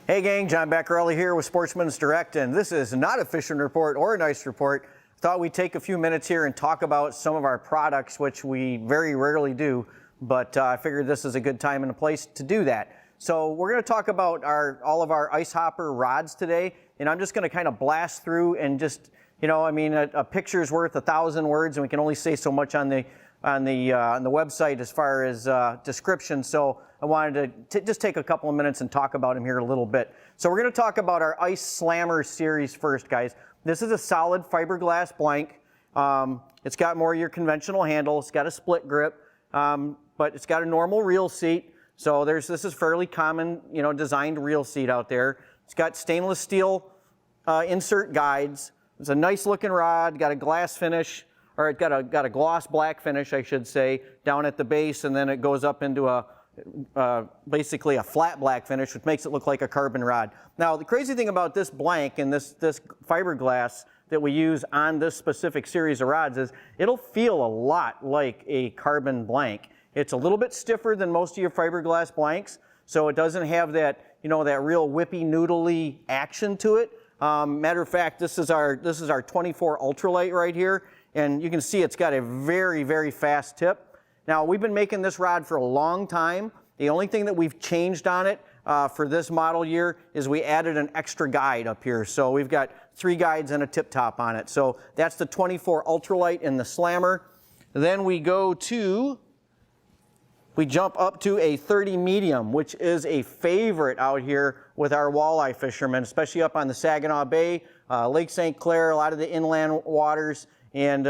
Hey gang, John Bacarella here with Sportsmen's Direct, and this is not a fishing report or a nice report. Thought we'd take a few minutes here and talk about some of our products, which we very rarely do, but I figured this is a good time and a place to do that. So we're going to talk about all of our ice hopper rods today, and I'm just going to kind of blast through and just, you know, I mean, a picture's worth 1,000 words, and we can only say so much on the website as far as description. So I wanted to just take a couple of minutes and talk about them here a little bit. So we're going to talk about our Ice Slammer series first, guys. This is a solid fiberglass blank. It's got more of your conventional handle. It's got a split grip, but it's got a normal reel seat. So this is fairly common, you know, designed reel seat out there. It's got stainless steel insert guides. It's a nice looking rod. Got a glass finish, or it got a gloss black finish, I should say, down at the base, and then it goes up into basically a flat black finish, which makes it look like a carbon rod. Now, the crazy thing about this blank and this fiberglass that we use on this specific series of rods is it'll feel a lot like a carbon blank. It's a little bit stiffer than most of your fiberglass blanks, so it doesn't have that, you know, that real whippy noodly action to it. Matter of fact, this is our 24 ultralight right here, and you can see it's got a very, very fast tip. Now, we've been making this rod for a long time. The only thing that we've changed on it for this model year is we added an extra guide up here. So we've got 3 guides and a tip top on it. So that's the 24 ultralight in the Slammer. Then we jump up to a 30 medium, which is a favorite out here with our walleye fishermen, especially up on the Saginaw Bay, Lake St. Clair, a lot of the inland waters. And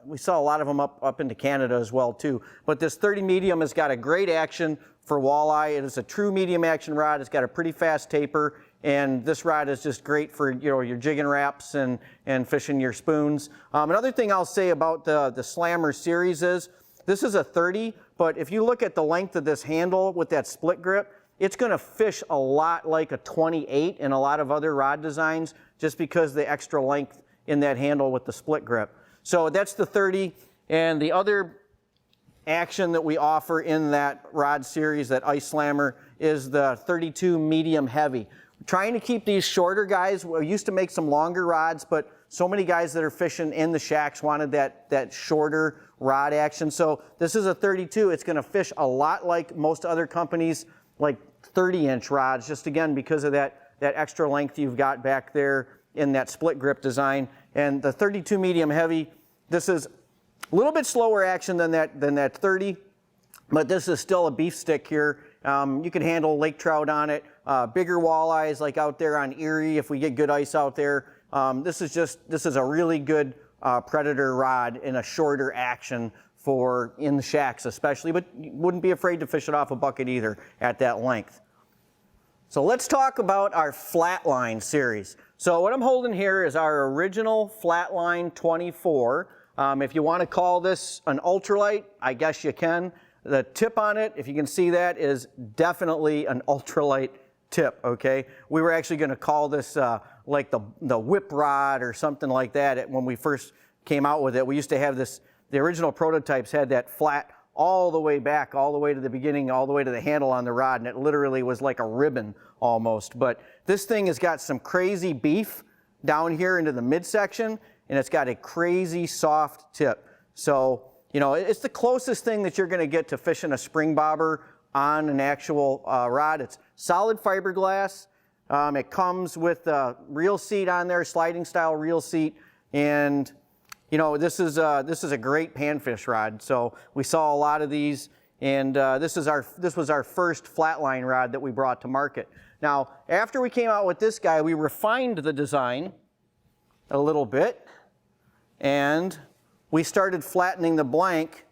we saw a lot of them up into Canada as well too. But this 30 medium has got a great action for walleye. It is a true medium action rod. It's got a pretty fast taper, and this rod is just great for, you know, your jigging wraps and fishing your spoons. Another thing I'll say about the Slammer series is this is a 30, but if you look at the length of this handle with that split grip, it's going to fish a lot like a 28 in a lot of other rod designs, just because the extra length in that handle with the split grip. So that's the 30, and the other action that we offer in that rod series, that Ice Slammer, is the 32 medium heavy. We're trying to keep these shorter guys. We used to make some longer rods, but so many guys that are fishing in the shacks wanted that shorter rod action. So this is a 32. It's going to fish a lot like most other companies, like 30-inch rods, just again because of that extra length you've got back there in that split grip design. And the 32 medium heavy, this is a little bit slower action than that 30, but this is still a beef stick here. You can handle lake trout on it, bigger walleyes like out there on Erie if we get good ice out there. This is a really good predator rod in a shorter action for in the shacks especially, but you wouldn't be afraid to fish it off a bucket either at that length. So let's talk about our Flatline series. So what I'm holding here is our original Flatline 24. If you want to call this an ultralight, I guess you can. The tip on it, if you can see that, is definitely an ultralight tip, okay? We were actually going to call this like the whip rod or something like that when we first came out with it. We used to have this, the original prototypes had that flat all the way back, all the way to the beginning, all the way to the handle on the rod, and it literally was like a ribbon almost. But this thing has got some crazy beef down here into the midsection, and it's got a crazy soft tip. So, you know, it's the closest thing that you're going to get to fishing a spring bobber on an actual rod. It's solid fiberglass. It comes with a reel seat on there, sliding style reel seat, and you know, this is a great panfish rod. So we saw a lot of these, and this was our first Flatline rod that we brought to market. Now, after we came out with this guy, we refined the design a little bit, and we started flattening the blank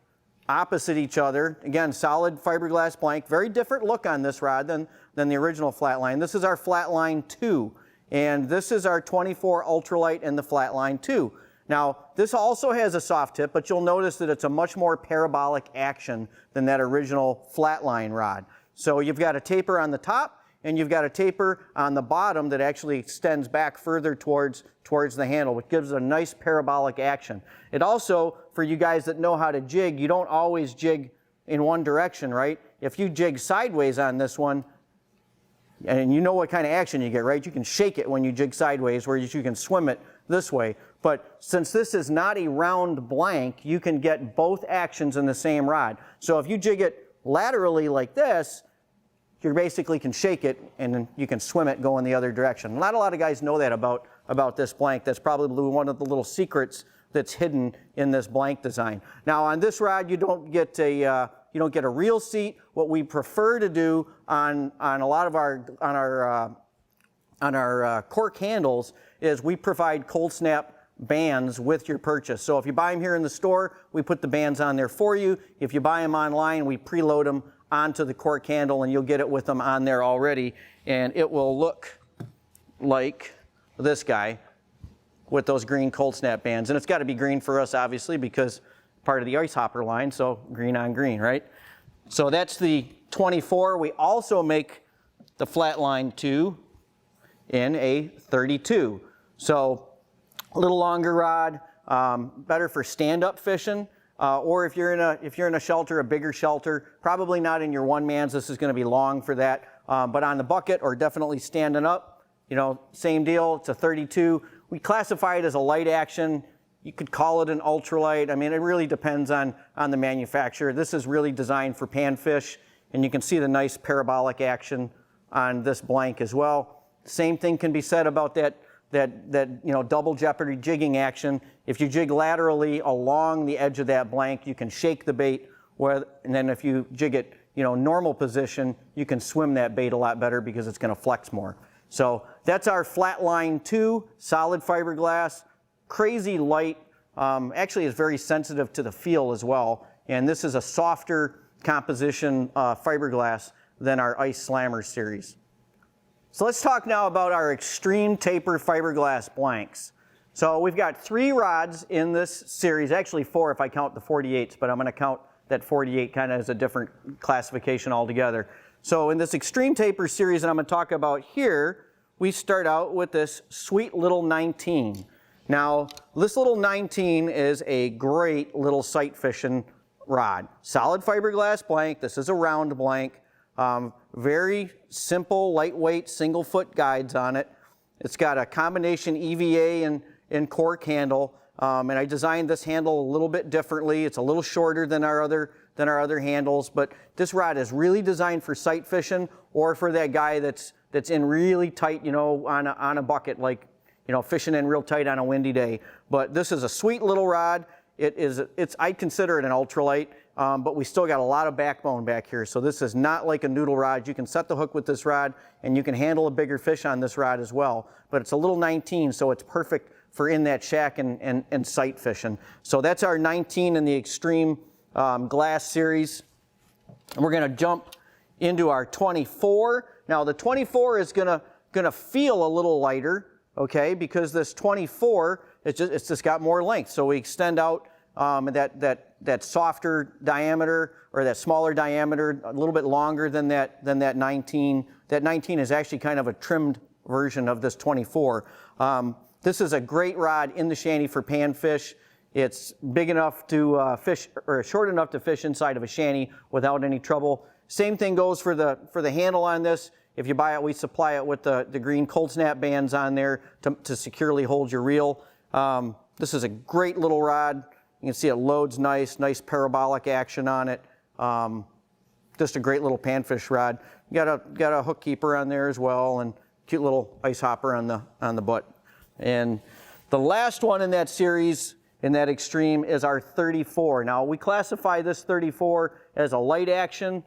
opposite each other. Again, solid fiberglass blank. Very different look on this rod than the original Flatline. This is our Flatline 2, and this is our 24 ultralight in the Flatline 2. Now, this also has a soft tip, but you'll notice that it's a much more parabolic action than that original Flatline rod. So you've got a taper on the top, and you've got a taper on the bottom that actually extends back further towards the handle, which gives it a nice parabolic action. It also, for you guys that know how to jig, you don't always jig in one direction, right? If you jig sideways on this one, and you know what kind of action you get, right? You can shake it when you jig sideways, whereas you can swim it this way. But since this is not a round blank, you can get both actions in the same rod. So if you jig it laterally like this, you basically can shake it and then you can swim it going the other direction. Not a lot of guys know that about this blank. That's probably one of the little secrets that's hidden in this blank design. Now on this rod, you don't get a reel seat. What we prefer to do on a lot of our cork handles is we provide cold snap bands with your purchase. So if you buy them here in the store, we put the bands on there for you. If you buy them online, we preload them onto the cork handle and you'll get it with them on there already, and it will look like this guy with those green cold snap bands. And it's got to be green for us, obviously, because part of the ice hopper line, so green on green, right? So that's the 24. We also make the Flatline 2 in a 32. So a little longer rod, better for stand-up fishing, or if you're in a shelter, a bigger shelter, probably not in your one-mans. This is going to be long for that, but on the bucket or definitely standing up, you know, same deal. It's a 32. We classify it as a light action. You could call it an ultralight. I mean, it really depends on the manufacturer. This is really designed for panfish, and you can see the nice parabolic action on this blank as well. Same thing can be said about that double jeopardy jigging action. If you jig laterally along the edge of that blank, you can shake the bait, and then if you jig it, normal position, you can swim that bait a lot better because it's going to flex more. So that's our Flatline 2 solid fiberglass, crazy light. Actually, it's very sensitive to the feel as well. And this is a softer composition fiberglass than our Ice Slammer series. So let's talk now about our extreme taper fiberglass blanks. So we've got 3 rods in this series, actually 4 if I count the 48s, but I'm going to count that 48 kind of as a different classification altogether. So in this extreme taper series that I'm going to talk about here, we start out with this sweet little 19. Now, this little 19 is a great little sight fishing rod. Solid fiberglass blank. This is a round blank. Very simple, lightweight, single foot guides on it. It's got a combination EVA and cork handle, and I designed this handle a little bit differently. It's a little shorter than our other handles, but this rod is really designed for sight fishing or for that guy that's in really tight, on a bucket, like fishing in real tight on a windy day. But this is a sweet little rod. I'd consider it an ultralight. But we still got a lot of backbone back here. So this is not like a noodle rod. You can set the hook with this rod and you can handle a bigger fish on this rod as well. But it's a little 19, so it's perfect for in that shack and sight fishing. So that's our 19 in the extreme glass series. And we're going to jump into our 24. Now the 24 is going to feel a little lighter, okay, because this 24, it's just got more length. So we extend out that softer diameter, or that smaller diameter, a little bit longer than that 19. That 19 is actually kind of a trimmed version of this 24. This is a great rod in the shanty for panfish. It's big enough to fish, or short enough to fish inside of a shanty without any trouble. Same thing goes for the handle on this. If you buy it, we supply it with the green cold snap bands on there to securely hold your reel. This is a great little rod. You can see it loads nice parabolic action on it. Just a great little panfish rod. You got a hook keeper on there as well, and cute little ice hopper on the butt. And the last one in that series, in that extreme, is our 34. Now we classify this 34 as a light action.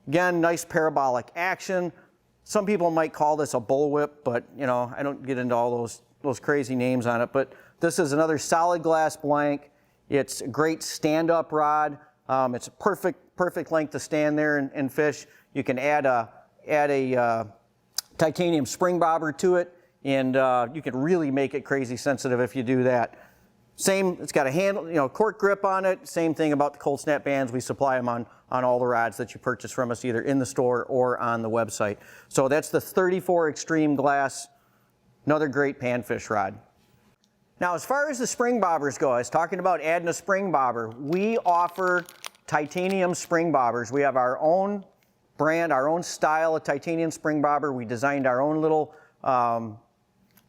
Again, nice parabolic action. Some people might call this a bullwhip, but I don't get into all those crazy names on it. But this is another solid glass blank. It's a great stand-up rod. It's a perfect length to stand there and fish. You can add a titanium spring bobber to it, and you can really make it crazy sensitive if you do that. It's got a handle, cork grip on it. Same thing about the cold snap bands. We supply them on all the rods that you purchase from us, either in the store or on the website. So that's the 34 Extreme Glass, another great panfish rod. Now, as far as the spring bobbers go, I was talking about adding a spring bobber. We offer titanium spring bobbers. We have our own brand, our own style of titanium spring bobber. We designed our own little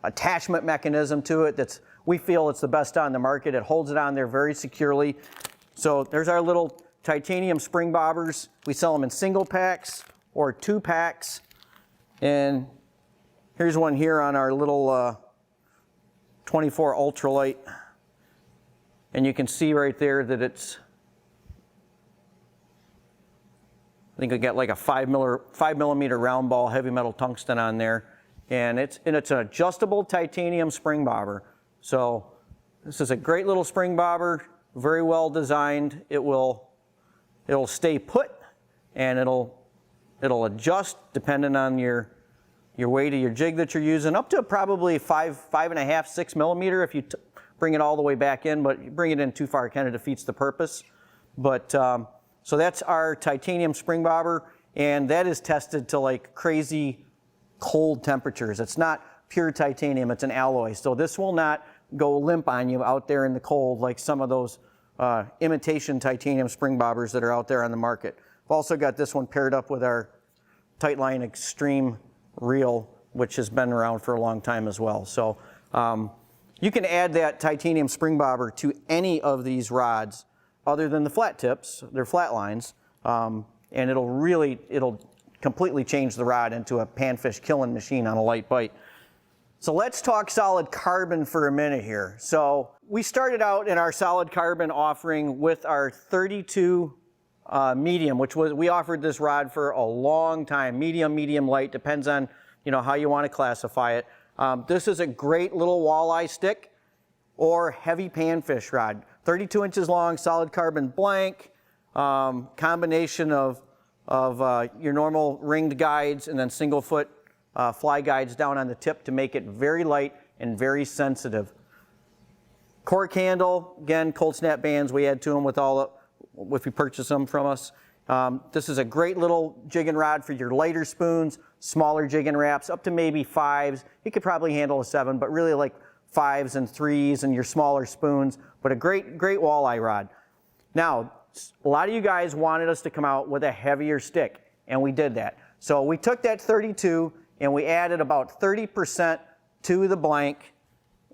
attachment mechanism to it we feel it's the best on the market. It holds it on there very securely. So there's our little titanium spring bobbers. We sell them in single packs or 2 packs. And here's one here on our little 24 ultralight. And you can see right there that I think I got like a 5 millimeter round ball heavy metal tungsten on there. And it's an adjustable titanium spring bobber. So this is a great little spring bobber, very well designed. It'll stay put, and it'll adjust depending on your weight of your jig that you're using, up to probably 5.5, 6 millimeter if you bring it all the way back in, but you bring it in too far, it kind of defeats the purpose. But so that's our titanium spring bobber, and that is tested to like crazy cold temperatures. It's not pure titanium, it's an alloy. So this will not go limp on you out there in the cold like some of those imitation titanium spring bobbers that are out there on the market. I've also got this one paired up with our Tightline Extreme reel, which has been around for a long time as well. So you can add that titanium spring bobber to any of these rods other than the flat tips, they're flat lines, and it'll completely change the rod into a panfish killing machine on a light bite. So let's talk solid carbon for a minute here. So we started out in our solid carbon offering with our 32 medium, which we offered this rod for a long time. Medium light, depends on how you want to classify it. This is a great little walleye stick or heavy panfish rod. 32 inches long, solid carbon blank, combination of your normal ringed guides and then single foot fly guides down on the tip to make it very light and very sensitive. Cork handle, again, cold snap bands we add to them if you purchase them from us. This is a great little jigging rod for your lighter spoons, smaller jigging wraps, up to maybe 5s. You could probably handle a 7, but really like 5s and 3s and your smaller spoons, but a great walleye rod. Now, a lot of you guys wanted us to come out with a heavier stick, and we did that. So we took that 32 and we added about 30% to the blank,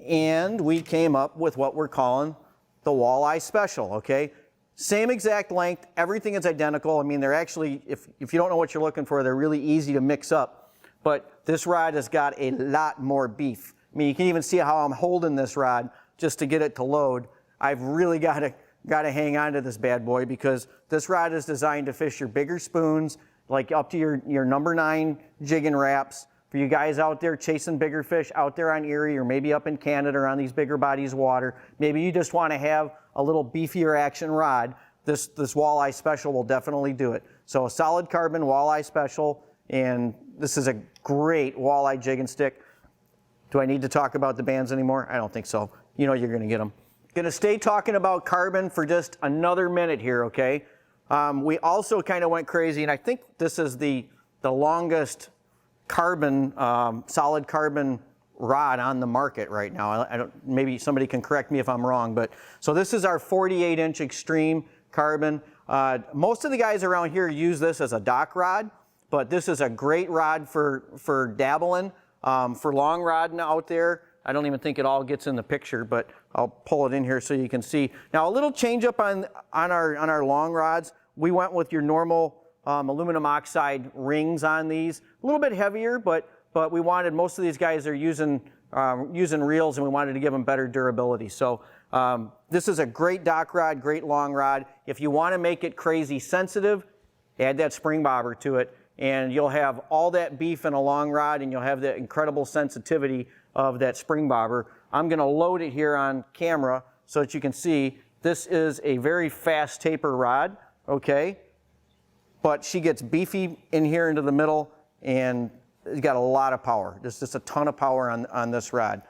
and we came up with what we're calling the Walleye Special, okay? Same exact length, everything is identical. I mean, they're actually, if you don't know what you're looking for, they're really easy to mix up. But this rod has got a lot more beef. I mean, you can even see how I'm holding this rod just to get it to load. I've really got to hang on to this bad boy because this rod is designed to fish your bigger spoons, like up to your number 9 jigging wraps. For you guys out there chasing bigger fish out there on Erie or maybe up in Canada or on these bigger bodies of water, maybe you just want to have a little beefier action rod, this Walleye Special will definitely do it. So a solid carbon Walleye Special, and this is a great walleye jigging stick. Do I need to talk about the bands anymore? I don't think so. You know you're going to get them. Going to stay talking about carbon for just another minute here, okay? We also kind of went crazy, and I think this is the longest carbon, solid carbon rod on the market right now. Maybe somebody can correct me if I'm wrong, but so this is our 48-inch Extreme carbon. Most of the guys around here use this as a dock rod, but this is a great rod for dabbling, for long rodding out there. I don't even think it all gets in the picture, but I'll pull it in here so you can see. Now a little change up on our long rods. We went with your normal aluminum oxide rings on these. A little bit heavier, but we wanted, most of these guys are using reels, and we wanted to give them better durability. So this is a great dock rod, great long rod. If you want to make it crazy sensitive, add that spring bobber to it, and you'll have all that beef in a long rod, and you'll have the incredible sensitivity of that spring bobber. I'm going to load it here on camera so that you can see. This is a very fast taper rod, okay? But she gets beefy in here into the middle, and it's got a lot of power. There's just a ton of power on this rod.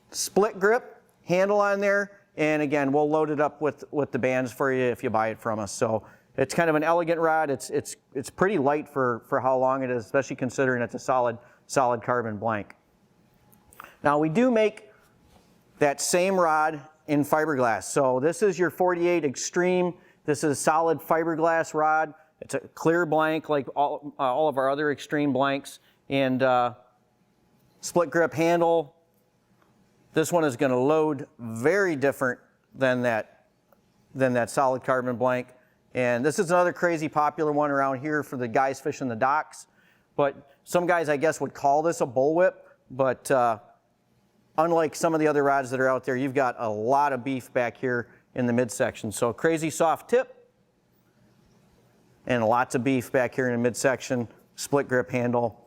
Split grip handle on there, and again, we'll load it up with the bands for you if you buy it from us. So it's kind of an elegant rod. It's pretty light for how long it is, especially considering it's a solid carbon blank. Now we do make that same rod in fiberglass. So this is your 48 Extreme. This is a solid fiberglass rod. It's a clear blank like all of our other extreme blanks, and split grip handle. This one is going to load very different than that solid carbon blank. And this is another crazy popular one around here for the guys fishing the docks. But some guys, I guess, would call this a bullwhip. But unlike some of the other rods that are out there, you've got a lot of beef back here in the midsection. So crazy soft tip and lots of beef back here in the midsection. Split grip handle.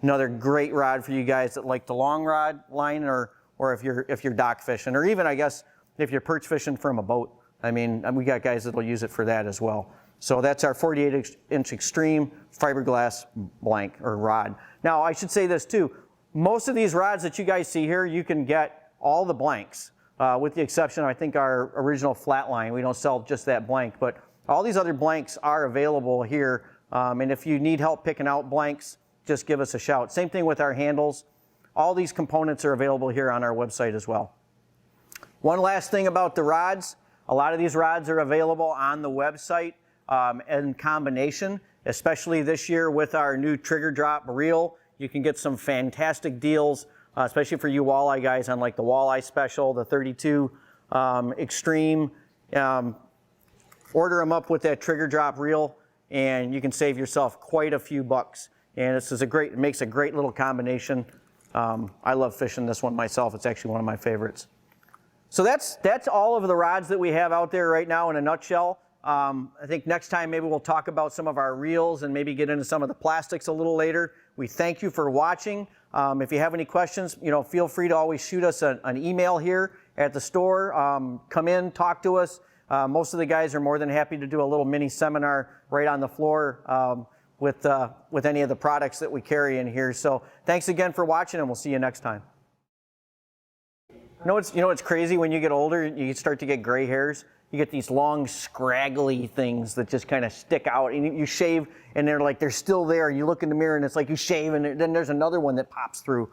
Another great rod for you guys that like the long rod line, or if you're dock fishing, or even, I guess, if you're perch fishing from a boat. I mean, we got guys that'll use it for that as well. So that's our 48-inch extreme fiberglass blank or rod. Now, I should say this too. Most of these rods that you guys see here, you can get all the blanks, with the exception of, I think, our original Flatline. We don't sell just that blank, but all these other blanks are available here. And if you need help picking out blanks, just give us a shout. Same thing with our handles. All these components are available here on our website as well. One last thing about the rods. A lot of these rods are available on the website in combination, especially this year with our new trigger drop reel. You can get some fantastic deals, especially for you walleye guys, on like the walleye special, the 32 extreme. Order them up with that trigger drop reel, and you can save yourself quite a few bucks. And this is it makes a great little combination. I love fishing this one myself. It's actually one of my favorites. So that's all of the rods that we have out there right now in a nutshell. I think next time maybe we'll talk about some of our reels and maybe get into some of the plastics a little later. We thank you for watching. If you have any questions, feel free to always shoot us an email here at the store. Come in, talk to us. Most of the guys are more than happy to do a little mini seminar right on the floor with any of the products that we carry in here. So thanks again for watching, and we'll see you next time. You know what's crazy? When you get older, you start to get gray hairs. You get these long, scraggly things that just kind of stick out, and you shave, and they're still there. And you look in the mirror, and it's like you shave, and then there's another one that pops through.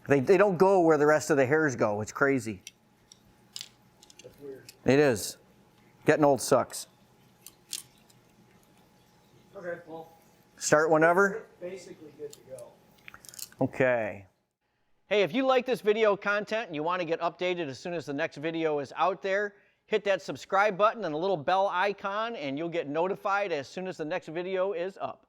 They don't go where the rest of the hairs go. It's crazy. That's weird. It is. Getting old sucks. Okay, well. Start whenever? Basically good to go. Okay. Hey, if you like this video content and you want to get updated as soon as the next video is out there, hit that subscribe button and the little bell icon, and you'll get notified as soon as the next video is up.